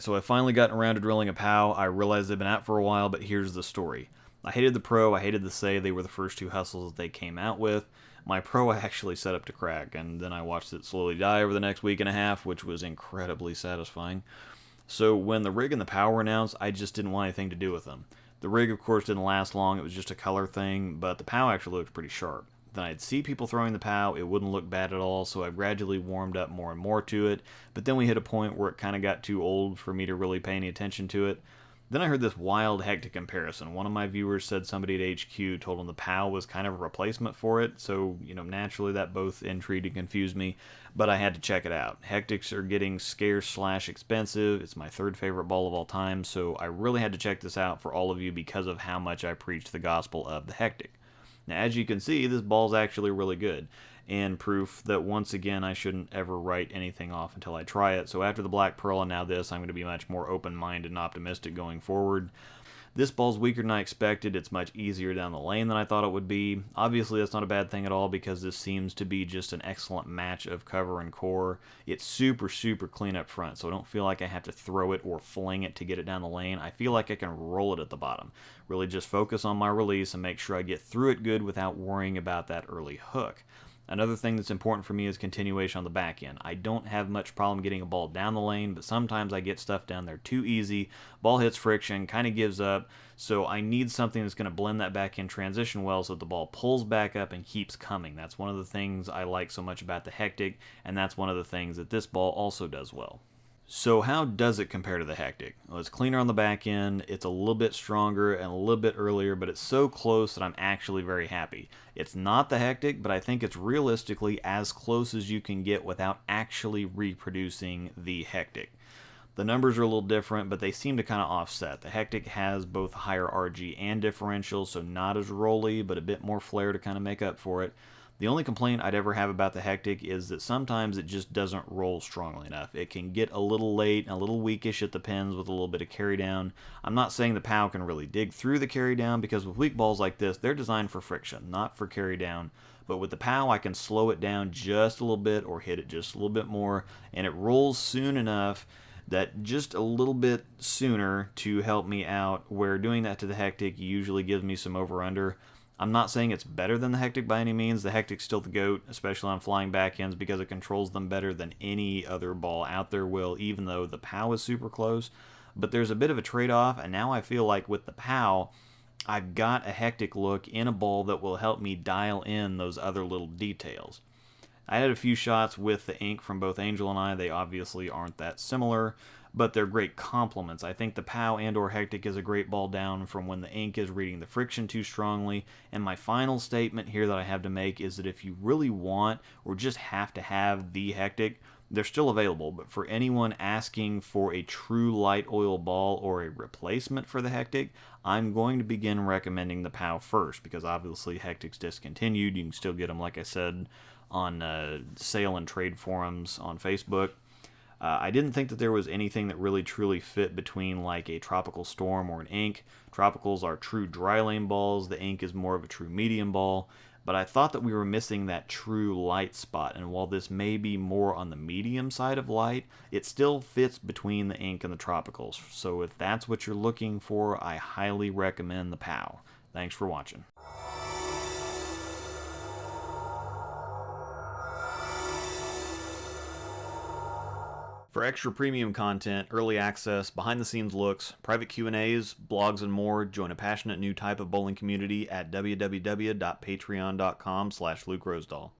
Alright, so I finally gotten around to drilling a POW. I realized they've been out for a while, but here's the story. I hated the Pro, I hated the Say, they were the first two hustles that they came out with. My Pro I actually set up to crack, and then I watched it slowly die over the next week and a half, which was incredibly satisfying. So when the rig and the POW were announced, I just didn't want anything to do with them. The rig, of course, didn't last long, it was just a color thing, but the POW actually looked pretty sharp. Then I'd see people throwing the POW, it wouldn't look bad at all, so I gradually warmed up more and more to it, but then we hit a point where it kind of got too old for me to really pay any attention to it. Then I heard this wild hectic comparison. One of my viewers said somebody at HQ told him the POW was kind of a replacement for it, so, naturally that both intrigued and confused me, but I had to check it out. Hectics are getting scarce/expensive, it's my third favorite ball of all time, so I really had to check this out for all of you because of how much I preach the gospel of the hectic. Now, as you can see, this ball's actually really good, and proof that once again I shouldn't ever write anything off until I try it. So after the Black Pearl and now this, I'm going to be much more open-minded and optimistic going forward. This ball's weaker than I expected. It's much easier down the lane than I thought it would be. Obviously, that's not a bad thing at all because this seems to be just an excellent match of cover and core. It's super, super clean up front, so I don't feel like I have to throw it or fling it to get it down the lane. I feel like I can roll it at the bottom. Really just focus on my release and make sure I get through it good without worrying about that early hook. Another thing that's important for me is continuation on the back end. I don't have much problem getting a ball down the lane, but sometimes I get stuff down there too easy. Ball hits friction, kind of gives up, so I need something that's going to blend that back end transition well so that the ball pulls back up and keeps coming. That's one of the things I like so much about the Hectic, and that's one of the things that this ball also does well. So how does it compare to the Hectic? Well, it's cleaner on the back end, it's a little bit stronger and a little bit earlier, but it's so close that I'm actually very happy. It's not the Hectic, but I think it's realistically as close as you can get without actually reproducing the Hectic. The numbers are a little different, but they seem to kind of offset. The Hectic has both higher RG and differential, so not as rolly, but a bit more flair to kind of make up for it. The only complaint I'd ever have about the Hectic is that sometimes it just doesn't roll strongly enough. It can get a little late and a little weakish at the pins with a little bit of carry down. I'm not saying the POW can really dig through the carry down because with weak balls like this, they're designed for friction, not for carry down. But with the POW, I can slow it down just a little bit or hit it just a little bit more, and it rolls soon enough that just a little bit sooner to help me out, where doing that to the Hectic usually gives me some over-under. I'm not saying it's better than the Hectic by any means. The Hectic's still the GOAT, especially on flying backends, because it controls them better than any other ball out there will, even though the POW is super close. But there's a bit of a trade-off, and now I feel like with the POW, I've got a Hectic look in a ball that will help me dial in those other little details. I had a few shots with the ink from both Angel and I. They obviously aren't that similar, but they're great complements. I think the POW and or Hectic is a great ball down from when the ink is reading the friction too strongly. And my final statement here that I have to make is that if you really want or just have to have the Hectic, they're still available, but for anyone asking for a true light oil ball or a replacement for the Hectic, I'm going to begin recommending the POW first, because obviously Hectic's discontinued. You can still get them, like I said, on sale and trade forums on Facebook. I didn't think that there was anything that really truly fit between like a Tropical Storm or an Ink. Tropicals are true dry lane balls, the Ink is more of a true medium ball, but I thought that we were missing that true light spot, and while this may be more on the medium side of light, it still fits between the Ink and the Tropicals. So if that's what you're looking for, I highly recommend the POW. Thanks for watching. For extra premium content, early access, behind-the-scenes looks, private Q&As, blogs, and more, join a passionate new type of bowling community at www.patreon.com/Luke Rosdahl.